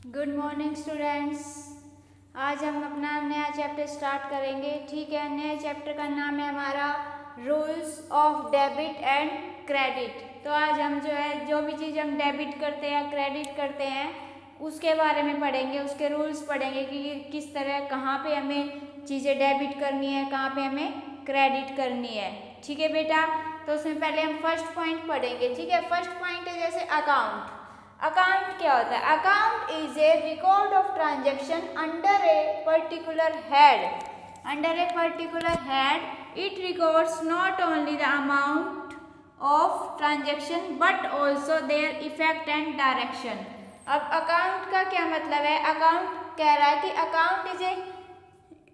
Good morning students. आज हम अपना नया चैप्टर स्टार्ट करेंगे। ठीक है, नए चैप्टर का नाम है हमारा rules of debit and credit. तो आज हम जो भी चीज़ हम डेबिट करते हैं क्रेडिट करते हैं उसके बारे में पढ़ेंगे, उसके रूल्स पढ़ेंगे कि किस तरह कहाँ पे हमें चीज़ें डेबिट करनी है, कहाँ पे हमें क्रेडिट करनी है। ठीक है बेटा, तो उसमें पहले हम फर्स्ट पॉइंट पढ़ेंगे। ठीक है, फर्स्ट पॉइंट है जैसे अकाउंट। अकाउंट क्या होता है? Account is a record of transaction under a particular head. Under a particular head it records not only the amount of transaction but also their effect and direction. अब account का क्या मतलब है? Account कह रहा है कि account is a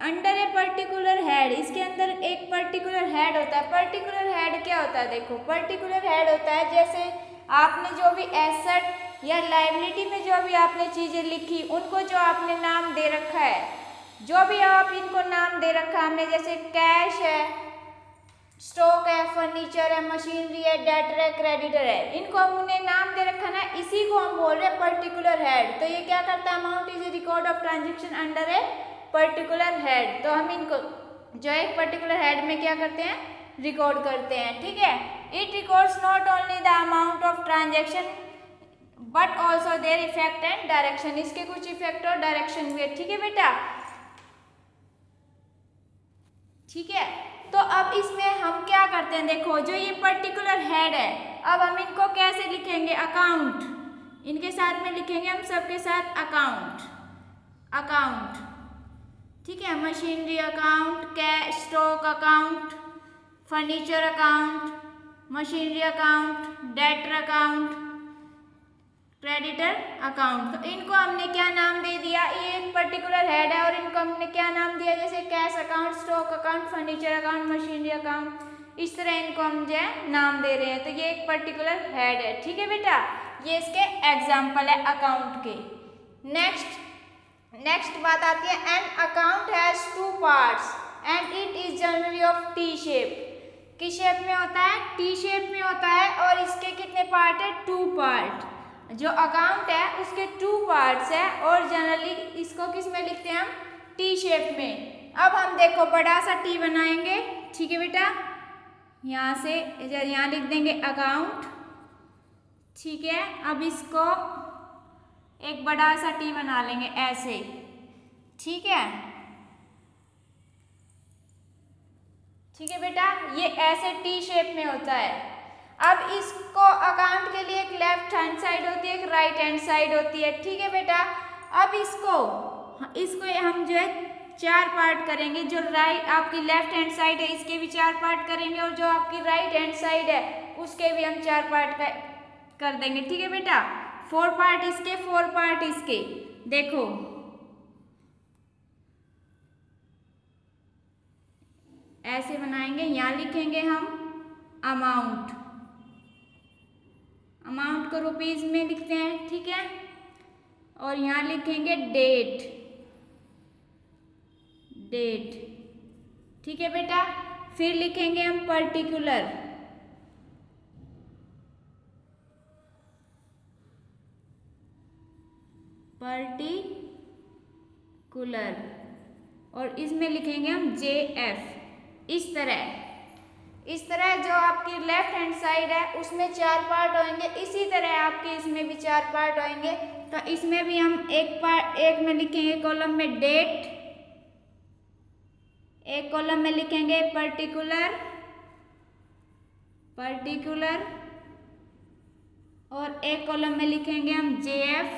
under a particular head, इसके अंदर एक पर्टिकुलर हेड होता है। पर्टिकुलर हेड क्या होता है? देखो, पर्टिकुलर हेड होता है जैसे आपने जो भी एसेट या लायबिलिटी में जो भी आपने चीज़ें लिखी उनको जो आपने नाम दे रखा है, जो भी आप इनको नाम दे रखा है हमने, जैसे कैश है, स्टॉक है, फर्नीचर है, मशीनरी है, डेटर है, क्रेडिटर है, इनको हमने नाम दे रखा ना, इसी को हम बोल रहे हैं पर्टिकुलर हेड। तो ये क्या करता है? Amount is a record of transaction under a particular head. तो हम इनको जो एक पर्टिकुलर हेड में क्या करते हैं? रिकॉर्ड करते हैं। ठीक है, it records not only the amount of transaction but also their effect and direction, इसके कुछ इफेक्ट और डायरेक्शन भी है। ठीक है बेटा, ठीक है। तो अब इसमें हम क्या करते हैं? देखो, जो ये पर्टिकुलर हेड है, अब हम इनको कैसे लिखेंगे? अकाउंट, इनके साथ में लिखेंगे हम सबके साथ अकाउंट। अकाउंट, ठीक है, machinery account, cash stock account, furniture account, machinery account, debtor account, creditor account. तो इनको हमने क्या नाम दे दिया? ये एक पर्टिकुलर हेड है और इनको हमने क्या नाम दिया? जैसे cash account, stock account, furniture account, machinery account, इस तरह इनको हम जो है नाम दे रहे हैं। तो ये एक पर्टिकुलर हेड है। ठीक है बेटा, ये इसके एग्जाम्पल है अकाउंट के। नेक्स्ट बात आती है, an account has two parts and it is generally of T shape. किस शेप में होता है? टी शेप में होता है। और इसके कितने पार्ट है? 2 पार्ट। जो अकाउंट है उसके 2 पार्ट्स है और जनरली इसको किस में लिखते हैं हम? टी शेप में। अब हम देखो बड़ा सा टी बनाएंगे। ठीक है बेटा, यहाँ से यहाँ लिख देंगे अकाउंट। ठीक है, अब इसको एक बड़ा सा टी बना लेंगे ऐसे। ठीक है, ठीक है बेटा, ये ऐसे टी शेप में होता है। अब इसको अकाउंट के लिए एक लेफ्ट हैंड साइड होती है, एक राइट हैंड साइड होती है। ठीक है बेटा, अब इसको हम जो है 4 पार्ट करेंगे। जो राइट आपकी लेफ्ट हैंड साइड है इसके भी 4 पार्ट करेंगे और जो आपकी राइट हैंड साइड है उसके भी हम 4 पार्ट कर देंगे। ठीक है बेटा, 4 पार्ट इसके, 4 पार्ट इसके। देखो, ऐसे बनाएंगे। यहाँ लिखेंगे हम अमाउंट, अमाउंट को रुपीज में लिखते हैं। ठीक है, और यहाँ लिखेंगे डेट, डेट। ठीक है बेटा, फिर लिखेंगे हम पर्टिकुलर, पर्टिकुलर, और इसमें लिखेंगे हम JF। इस तरह जो आपकी लेफ्ट हैंड साइड है उसमें 4 पार्ट होंगे, इसी तरह आपके इसमें भी 4 पार्ट होंगे। तो इसमें भी हम एक में लिखेंगे कॉलम में डेट, एक कॉलम में लिखेंगे पर्टिकुलर, और एक कॉलम में लिखेंगे हम JF।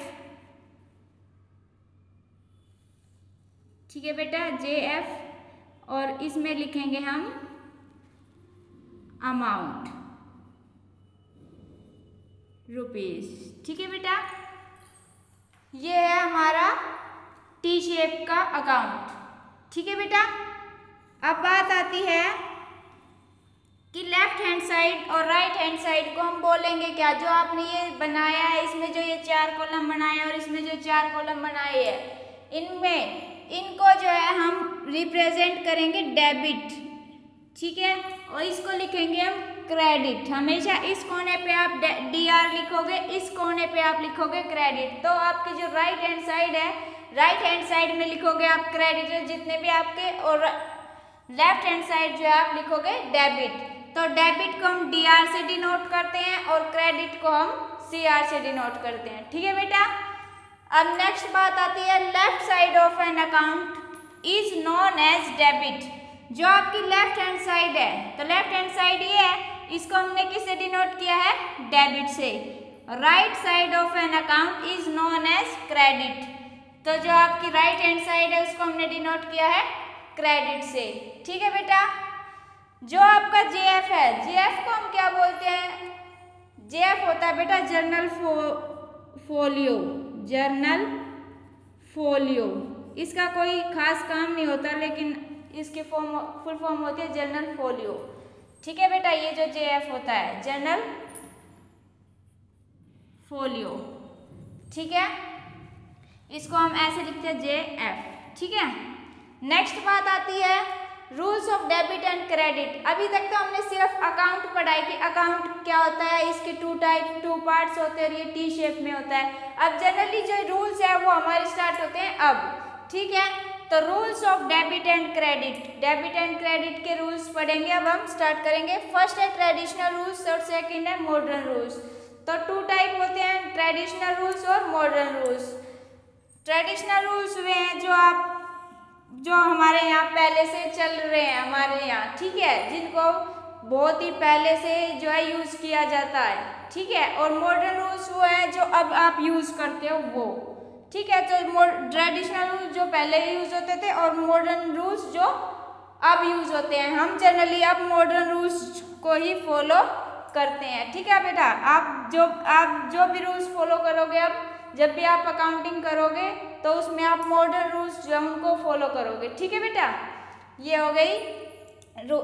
ठीक है बेटा, JF, और इसमें लिखेंगे हम अमाउंट, रुपीज। ठीक है बेटा, ये है हमारा टी शेप का अकाउंट। ठीक है बेटा, अब बात आती है कि लेफ्ट हैंड साइड और राइट हैंड साइड को हम बोलेंगे क्या? जो आपने ये बनाया है, इसमें जो ये 4 कॉलम बनाए हैं और इसमें जो 4 कॉलम बनाए हैं, इनको जो है हम रिप्रेजेंट करेंगे डेबिट। ठीक है, और इसको लिखेंगे हम क्रेडिट, हमेशा इस कोने पे आप DR लिखोगे, इस कोने पे आप लिखोगे क्रेडिट। तो आपकी जो राइट हैंड साइड है, राइट हैंड साइड में लिखोगे आप क्रेडिट जितने भी आपके, और लेफ्ट हैंड साइड जो है आप लिखोगे डेबिट। तो डेबिट को हम DR से डिनोट करते हैं और क्रेडिट को हम CR से डिनोट करते हैं। ठीक है बेटा। अब नेक्स्ट बात आती है left side of an account is known as debit. जो आपकी लेफ्ट हैंड साइड है, तो लेफ्ट हैंड साइड ये है, इसको हमने किससे डिनोट किया है? डेबिट से। Right side of an account is known as credit. तो जो आपकी राइट हैंड साइड है उसको हमने डिनोट किया है क्रेडिट से। ठीक है बेटा। जो आपका JF है, JF को हम क्या बोलते हैं? JF होता है बेटा जर्नल फोलियो, जर्नल फोलियो। इसका कोई खास काम नहीं होता, लेकिन इसकी फुल फॉर्म होती है जर्नल फोलियो। ठीक है बेटा। ये जो JF होता है जर्नल फोलियो, ठीक है, इसको हम ऐसे लिखते हैं JF। ठीक है। नेक्स्ट बात आती है rules of debit and credit. अभी तक तो हमने सिर्फ अकाउंट पढ़ाई कि अकाउंट क्या होता है, इसके टू पार्ट्स होते हैं और ये T शेप में होता है। अब जनरली जो रूल्स है वो हमारे स्टार्ट होते हैं अब। ठीक है। तो rules of debit and credit, debit and credit के रूल्स पढ़ेंगे। अब हम स्टार्ट करेंगे। फर्स्ट है ट्रेडिशनल रूल्स और सेकंड है मॉडर्न रूल्स। तो 2 टाइप होते हैं, ट्रेडिशनल रूल्स और मॉडर्न रूल्स। ट्रेडिशनल रूल्स वे हैं जो हमारे यहाँ पहले से चल रहे हैं हमारे यहाँ, ठीक है, जिनको बहुत ही पहले से जो है यूज किया जाता है। ठीक है। और मॉडर्न रूल्स वो हैं जो अब आप यूज करते हो वो। ठीक है। तो ट्रेडिशनल रूल्स जो पहले यूज होते थे और मॉडर्न रूल्स जो अब यूज होते हैं। हम जनरली अब मॉडर्न रूल्स को ही फॉलो करते हैं। ठीक है बेटा। आप जो भी रूल्स फॉलो करोगे, अब जब भी आप अकाउंटिंग करोगे तो उसमें आप मॉडर्न रूल्स जो उनको फॉलो करोगे। ठीक है बेटा। ये हो गई 2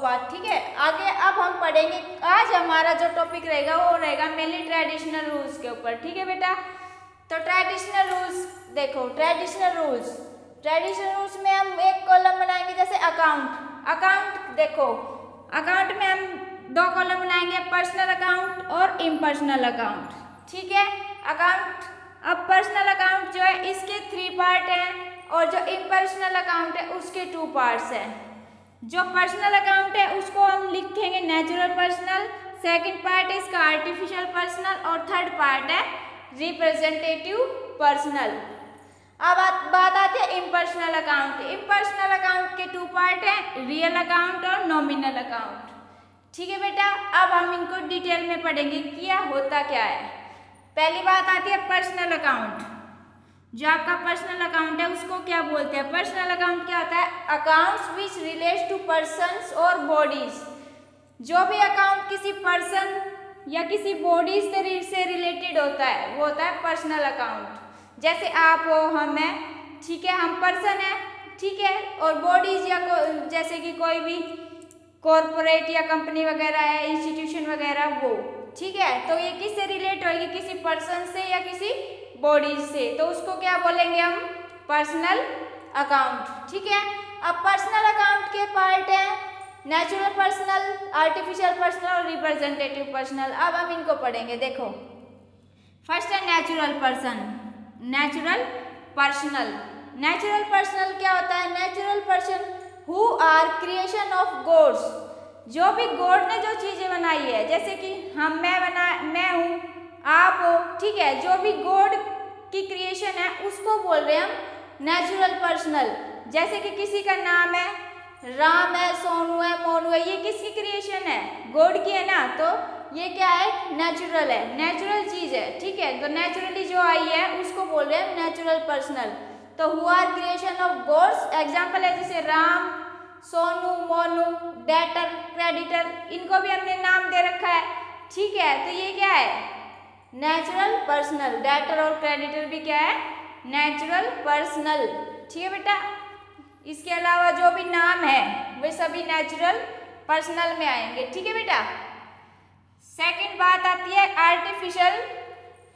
बात। ठीक है। आगे अब हम पढ़ेंगे, आज हमारा जो टॉपिक रहेगा वो रहेगा मेनली ट्रेडिशनल रूल्स के ऊपर। ठीक है बेटा। तो ट्रेडिशनल रूल्स देखो, ट्रेडिशनल रूल्स में हम एक कॉलम बनाएंगे, जैसे अकाउंट देखो, अकाउंट में हम 2 कॉलम बनाएंगे, पर्सनल अकाउंट और इम्पर्सनल अकाउंट। ठीक है। अकाउंट, अब पर्सनल अकाउंट जो है इसके 3 पार्ट हैं और जो इम्पर्सनल अकाउंट है उसके 2 पार्ट्स हैं। जो पर्सनल अकाउंट है उसको हम लिखेंगे नेचुरल पर्सनल, सेकंड पार्ट है इसका आर्टिफिशियल पर्सनल और थर्ड पार्ट है रिप्रेजेंटेटिव पर्सनल। अब बात आती है इम्पर्सनल अकाउंट। इम्पर्सनल अकाउंट के 2 पार्ट हैं, रियल अकाउंट और नॉमिनल अकाउंट। ठीक है बेटा। अब हम इनको डिटेल में पढ़ेंगे क्या होता क्या है। पहली बात आती है पर्सनल अकाउंट। जो आपका पर्सनल अकाउंट है उसको क्या बोलते हैं? पर्सनल अकाउंट क्या होता है? Accounts which relates to persons और बॉडीज। जो भी अकाउंट किसी पर्सन या किसी बॉडी से रिलेटेड होता है वो होता है पर्सनल अकाउंट। जैसे आप हो, हम हैं, ठीक है, हम पर्सन हैं, ठीक है, और बॉडीज या जैसे कि कोई भी कॉरपोरेट या कंपनी वगैरह है, इंस्टीट्यूशन वगैरह, वो। ठीक है। तो ये किससे रिलेट होगी? किसी पर्सन से या किसी बॉडी से, तो उसको क्या बोलेंगे हम? Personal account. ठीक है। अब पर्सनल अकाउंट के पार्ट हैं नेचुरल पर्सनल, आर्टिफिशियल पर्सनल और रिप्रेजेंटेटिव पर्सनल। अब हम इनको पढ़ेंगे। देखो, फर्स्ट है नेचुरल पर्सनल। नेचुरल पर्सनल क्या होता है? Natural person who are creation of gods. जो भी गॉड ने जो चीजें बनाई है, जैसे कि मैं हूँ, आप हो, ठीक है, जो भी गॉड की क्रिएशन है उसको बोल रहे हैं हम नेचुरल पर्सनल। जैसे कि किसी का नाम है राम है, सोनू है, मोनू है, ये किसकी क्रिएशन है? गॉड की है ना। तो ये क्या है? नेचुरल है, नेचुरल चीज है। ठीक है। तो नेचुरली जो आई है उसको बोल रहे हैं नेचुरल पर्सनल। तो who are creation of gods, example है जैसे राम, सोनू, मोनू, डेटर, क्रेडिटर, इनको भी हमने नाम दे रखा है। ठीक है। तो ये क्या है? Natural personal. डेटर और क्रेडिटर भी क्या है? Natural personal. ठीक है बेटा। इसके अलावा जो भी नाम है वे सभी नेचुरल पर्सनल में आएंगे। ठीक है बेटा। सेकंड बात आती है आर्टिफिशियल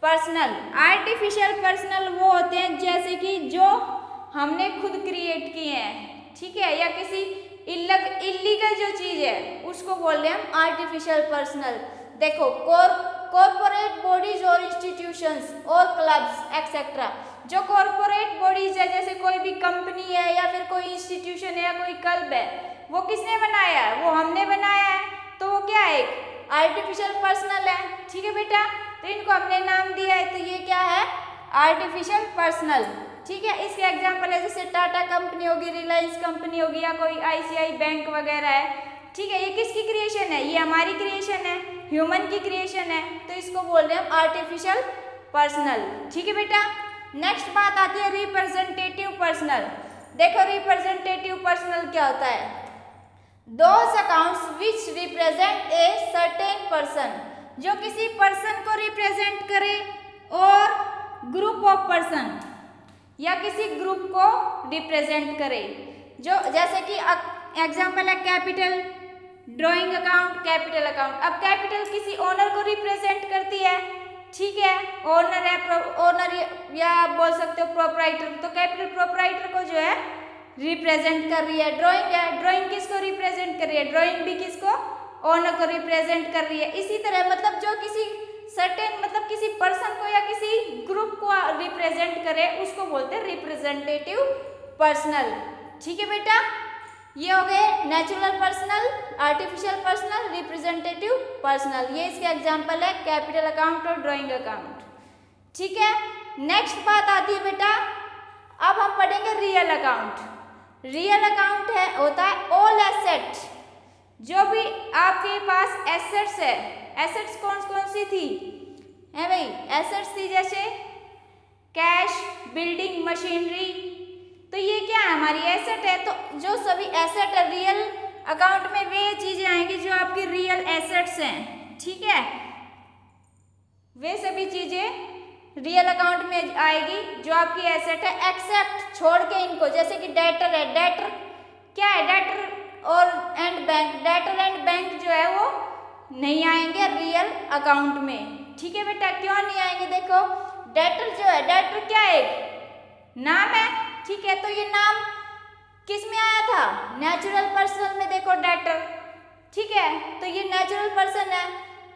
पर्सनल। आर्टिफिशियल पर्सनल वो होते हैं जैसे कि जो हमने खुद क्रिएट किए हैं, ठीक है, या किसी इलीगल जो चीज है उसको बोल रहे हैं हम आर्टिफिशियल पर्सनल। देखो कॉर्पोरेट बॉडीज और इंस्टीट्यूशंस और क्लब्स एक्सेट्रा, जो कॉर्पोरेट बॉडीज है जैसे कोई भी कंपनी है या फिर कोई इंस्टीट्यूशन है या कोई क्लब है, वो किसने बनाया है? वो हमने बनाया है, तो वो क्या है? एक आर्टिफिशियल पर्सनल है। ठीक है बेटा, तो इनको हमने नाम दिया है, तो ये क्या है? Artificial personal. ठीक है, इसके एग्जाम्पल है जैसे टाटा कंपनी होगी, रिलायंस कंपनी होगी या कोई आईसीआई बैंक वगैरह है। ठीक है, ये किसकी क्रिएशन है? ये हमारी क्रिएशन है, ह्यूमन की क्रिएशन है, तो इसको बोल रहे हैं हम आर्टिफिशियल पर्सनल। ठीक है बेटा, नेक्स्ट बात आती है रिप्रेजेंटेटिव पर्सनल। देखो रिप्रेजेंटेटिव पर्सनल क्या होता है? Those accounts which represent a certain person, जो किसी पर्सन को रिप्रेजेंट करे और ग्रुप ऑफ पर्सन या किसी ग्रुप को रिप्रेजेंट करे। जो जैसे कि एग्जाम्पल है capital, drawing account, capital account. अब कैपिटल किसी ओनर को रिप्रेजेंट करती है, ठीक है, ओनर है, ओनर या आप बोल सकते हो प्रोपराइटर, तो कैपिटल प्रोपराइटर को जो है रिप्रेजेंट कर रही है। ड्राइंग है, ड्राइंग किसको रिप्रेजेंट कर रही है? ड्राइंग भी किसको? ओनर को रिप्रेजेंट कर रही है। इसी तरह मतलब जो किसी सर्टेन मतलब किसी पर्सन को या किसी ग्रुप को रिप्रेजेंट करे उसको बोलते हैं रिप्रेजेंटेटिव पर्सनल। ठीक है बेटा, ये हो गए natural personal, artificial personal, representative personal. ये इसके एग्जांपल है कैपिटल अकाउंट और ड्राइंग अकाउंट। ठीक है, नेक्स्ट बात आती है बेटा, अब हम पढ़ेंगे रियल अकाउंट। रियल अकाउंट है होता है ऑल एसेट, जो भी आपके पास एसेट्स है। एसेट्स कौन कौन सी थी? है भाई, एसेट्स थी जैसे कैश, बिल्डिंग, मशीनरी, तो ये क्या है? हमारी एसेट है। तो जो सभी एसेट है रियल अकाउंट में वे चीजें आएंगी जो आपकी रियल एसेट्स हैं। ठीक है, वे सभी चीजें रियल अकाउंट में आएगी जो आपकी एसेट है, एक्सेप्ट छोड़ के इनको, जैसे कि डेटर है। डेटर क्या है? डेटर और and bank, debtor and bank जो है वो नहीं आएंगे रियल अकाउंट में। ठीक है बेटा, क्यों नहीं आएंगे? देखो डेटर जो है, डेटर क्या है? नाम है। ठीक है, तो ये नाम किस में आया था? नेचुरल पर्सन में। देखो डेटर, ठीक है, तो ये नेचुरल पर्सन है।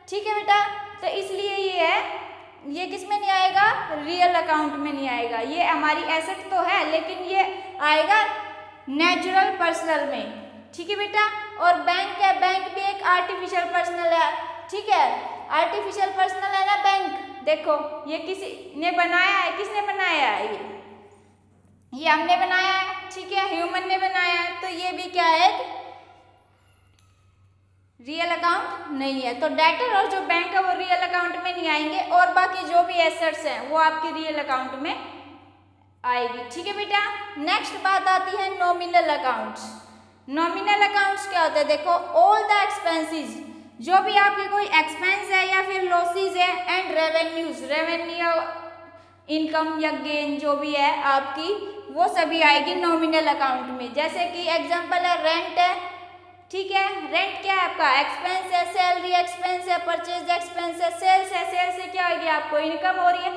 ठीक है बेटा, तो इसलिए ये है, ये किस में नहीं आएगा? रियल अकाउंट में नहीं आएगा। ये हमारी एसेट तो है लेकिन ये आएगा नेचुरल पर्सनल में। ठीक है बेटा, और बैंक है, बैंक भी एक आर्टिफिशियल पर्सनल है। ठीक है, आर्टिफिशियल पर्सनल है ना बैंक। देखो ये किसी ने बनाया है, किसने बनाया है? ये हमने बनाया है। ठीक है, ह्यूमन ने बनाया है, तो ये भी क्या है? रियल अकाउंट नहीं है। तो डेटर और जो बैंक है वो रियल अकाउंट में नहीं आएंगे, और बाकी जो भी एसेट्स हैं वो आपके रियल अकाउंट में आएगी। ठीक है बेटा, नेक्स्ट बात आती है नॉमिनल अकाउंट्स। नॉमिनल अकाउंट्स क्या होते हैं? देखो ऑल द एक्सपेंसेस, जो भी आपके कोई एक्सपेंस है या फिर लॉसेस है, एंड रेवेन्यूज, रेवेन्यू इनकम या गेन जो भी है आपकी, वो सभी आएगी नॉमिनल अकाउंट में। जैसे कि एग्जांपल है रेंट है। ठीक है, रेंट क्या है आपका? एक्सपेंस है। सैलरी एक्सपेंस है, परचेज एक्सपेंस है, सेल्स है, सेल्स से क्या होगी? आपको इनकम हो रही है।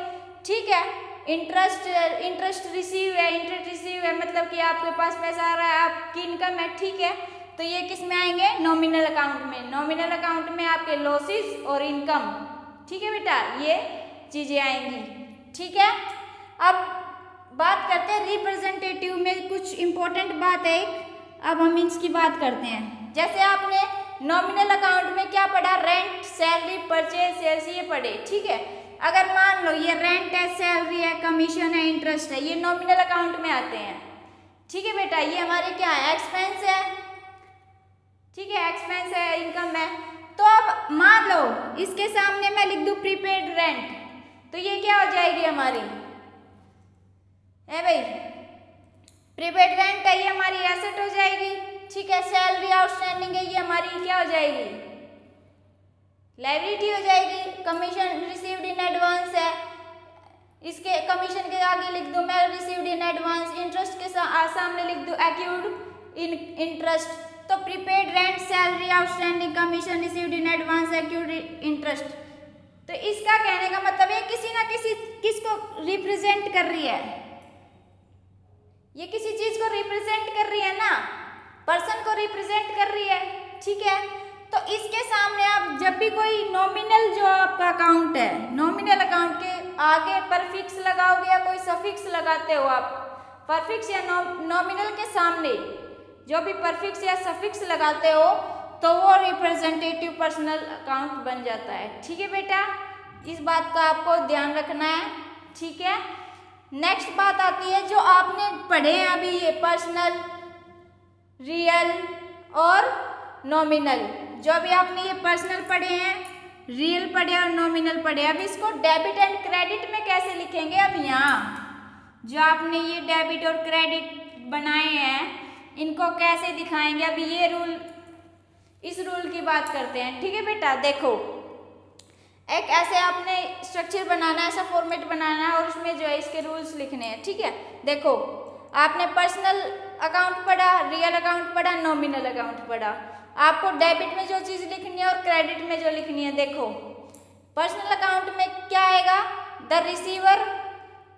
ठीक है, इंटरेस्ट रिसीव है, इंटरेस्ट रिसीव है मतलब कि आपके पास पैसा आ रहा है, आपकी इनकम है। ठीक है, तो ये किस में आएंगे? नॉमिनल अकाउंट में। नॉमिनल अकाउंट में आपके लॉसेस और इनकम, ठीक है बेटा, ये चीजें आएंगी। ठीक है, अब बात करते हैं रिप्रेजेंटेटिव में कुछ इंपॉर्टेंट बात है। अब हम इसकी बात करते हैं। जैसे आपने नॉमिनल अकाउंट में क्या पढ़ा? रेंट, सैलरी, परचेज, सेल्स, ये पढ़े। ठीक है, अगर मान लो ये रेंट है, सैलरी है, कमीशन है, इंटरेस्ट है, ये नॉमिनल अकाउंट में आते हैं। ठीक है बेटा, ये हमारे क्या है? एक्सपेंस है। ठीक है, एक्सपेंस है, इनकम है। तो अब मान लो इसके सामने मैं लिख दूं प्रीपेड रेंट, तो ये क्या हो जाएगी हमारी? है भाई, प्रीपेड रेंट है, ये हमारी एसेट हो जाएगी। ठीक है, सैलरी आउटस्टैंडिंग है, ये हमारी क्या हो जाएगी? लायबिलिटी हो जाएगी। कमीशन रिसीव्ड इन एडवांस है, इसके कमीशन के आगे लिख दूं मैं रिसीव्ड इन एडवांस। इंटरेस्ट के सामने लिख दूं एक्यूड इन इंटरेस्ट। तो prepaid rent, salary outstanding, commission received in advance, accrued interest. तो इसका कहने का मतलब है किसी ना किसी किसको रिप्रेजेंट कर रही है? ये किसी चीज को रिप्रेजेंट कर रही है ना। पर्सन को रिप्रेजेंट कर रही है, ठीक है। तो इसके सामने आप जब भी कोई नॉमिनल जो आपका अकाउंट है, नॉमिनल अकाउंट के आगे परफिक्स लगाओगे या कोई सफिक्स लगाते हो आप, परफिक्स या नॉमिनल के सामने जो भी परफिक्स या सफिक्स लगाते हो तो वो रिप्रेजेंटेटिव पर्सनल अकाउंट बन जाता है, ठीक है बेटा। इस बात का आपको ध्यान रखना है, ठीक है। नेक्स्ट बात आती है जो आपने पढ़े हैं अभी, ये पर्सनल, रियल और नॉमिनल। जो भी आपने ये पर्सनल पढ़े हैं, रियल पढ़े और नॉमिनल पढ़े, अब इसको डेबिट एंड क्रेडिट में कैसे लिखेंगे। अब यहाँ जो आपने ये डेबिट और क्रेडिट बनाए हैं इनको कैसे दिखाएंगे, अभी ये रूल, इस रूल की बात करते हैं, ठीक है बेटा। देखो एक ऐसे आपने स्ट्रक्चर बनाना है, ऐसा फॉर्मेट बनाना है और उसमें जो है इसके रूल्स लिखने हैं, ठीक है। देखो आपने पर्सनल अकाउंट पढ़ा, रियल अकाउंट पढ़ा, नॉमिनल अकाउंट पढ़ा, आपको डेबिट में जो चीज़ लिखनी है और क्रेडिट में जो लिखनी है। देखो पर्सनल अकाउंट में क्या आएगा, द रिसीवर,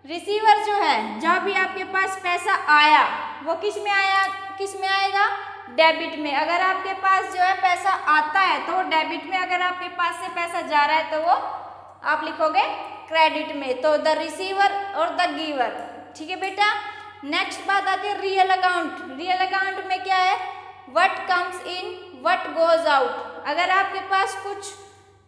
रिसीवर जो है जब भी आपके पास पैसा आया वो किस में आया, किस में आएगा, डेबिट में। अगर आपके पास जो है पैसा आता है तो वो डेबिट में, अगर आपके पास से पैसा जा रहा है तो वो आप लिखोगे क्रेडिट में। तो द रिसीवर और द गिवर, ठीक है बेटा। नेक्स्ट बात आती है रियल अकाउंट। रियल अकाउंट में क्या है, what comes in what goes out. अगर आपके पास कुछ,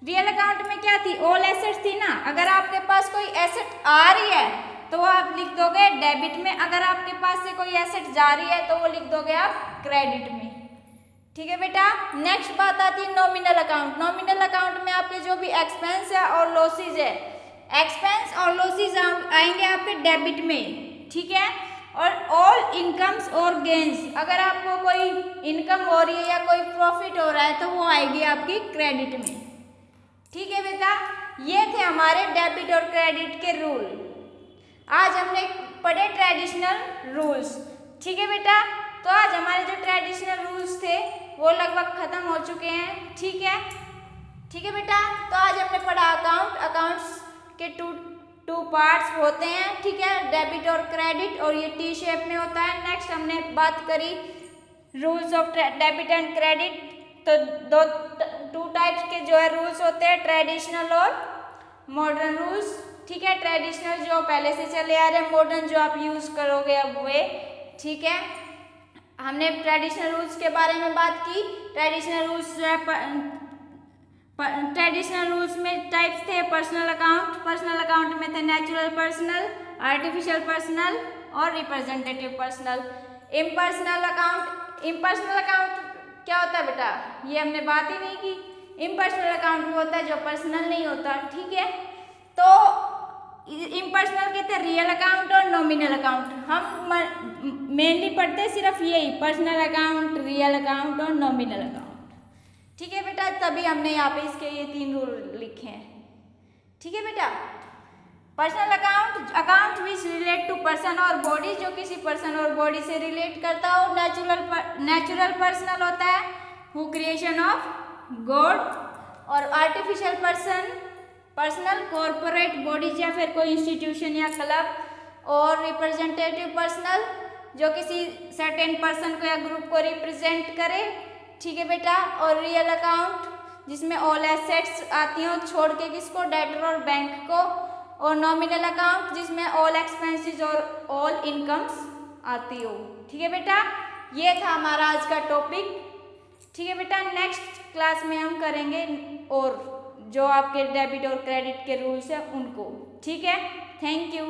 रियल अकाउंट में क्या थी, ऑल एसेट्स थी ना, अगर आपके पास कोई एसेट आ रही है तो आप लिख दोगे डेबिट में, अगर आपके पास से कोई एसेट जा रही है तो वो लिख दोगे आप क्रेडिट में, ठीक है बेटा। नेक्स्ट बात आती है नॉमिनल अकाउंट। नॉमिनल अकाउंट में आपके जो भी एक्सपेंस है और लॉसेज है, एक्सपेंस और लॉसेज आएंगे आपके डेबिट में, ठीक है। और ऑल इनकम्स और गेन्स, अगर आपको कोई इनकम हो रही है या कोई प्रॉफिट हो रहा है तो वो आएगी आपकी क्रेडिट में, ठीक है बेटा। ये थे हमारे डेबिट और क्रेडिट के रूल। आज हमने पढ़े ट्रेडिशनल रूल्स, ठीक है बेटा। तो आज हमारे जो ट्रेडिशनल रूल्स थे वो लगभग खत्म हो चुके हैं, ठीक है, ठीक है बेटा। तो आज हमने पढ़ा अकाउंट, अकाउंट्स के टू पार्ट्स होते हैं, ठीक है, डेबिट और क्रेडिट, और ये टी शेप में होता है। नेक्स्ट हमने बात करी rules of debit and credit. तो टू टाइप्स के जो है रूल्स होते हैं, ट्रेडिशनल और मॉडर्न रूल्स, ठीक है। ट्रेडिशनल जो पहले से चले आ रहे हैं, मॉडर्न जो आप यूज करोगे अब वे, ठीक है। हमने ट्रेडिशनल रूल्स के बारे में बात की। ट्रेडिशनल रूल्स जो है, ट्रेडिशनल रूल्स में टाइप्स थे पर्सनल अकाउंट, पर्सनल अकाउंट में थे नेचुरल पर्सनल, आर्टिफिशियल पर्सनल और representative personal. Impersonal account, impersonal account क्या होता है बेटा, ये हमने बात ही नहीं की। इम्पर्सनल अकाउंट वो होता है जो पर्सनल नहीं होता, ठीक है। तो इम्पर्सनल कहते हैं रियल अकाउंट और नॉमिनल अकाउंट। हम मेनली पढ़ते हैं सिर्फ यही, पर्सनल अकाउंट, रियल अकाउंट और नॉमिनल अकाउंट, ठीक है बेटा। तभी हमने यहाँ पे इसके ये 3 रूल लिखे हैं, ठीक है बेटा। Personal account, account which relate to person or body, जो किसी पर्सन और बॉडी से रिलेट करता हो। नेचुरल पर्सनल होता है हु क्रिएशन ऑफ गॉड, और आर्टिफिशियल पर्सनल कॉर्पोरेट बॉडीज या फिर कोई इंस्टीट्यूशन या क्लब, और रिप्रेजेंटेटिव पर्सनल जो किसी सर्टेन पर्सन को या ग्रुप को रिप्रेजेंट करे, ठीक है बेटा। और रियल अकाउंट जिसमें ऑल एसेट्स आती हो छोड़ के किसको, डेटर और बैंक को। और नॉमिनल अकाउंट जिसमें ऑल एक्सपेंसेस और ऑल इनकम्स आती हो, ठीक है बेटा। ये था हमारा आज का टॉपिक, ठीक है बेटा। नेक्स्ट क्लास में हम करेंगे और जो आपके डेबिट और क्रेडिट के रूल्स हैं उनको, ठीक है। Thank you.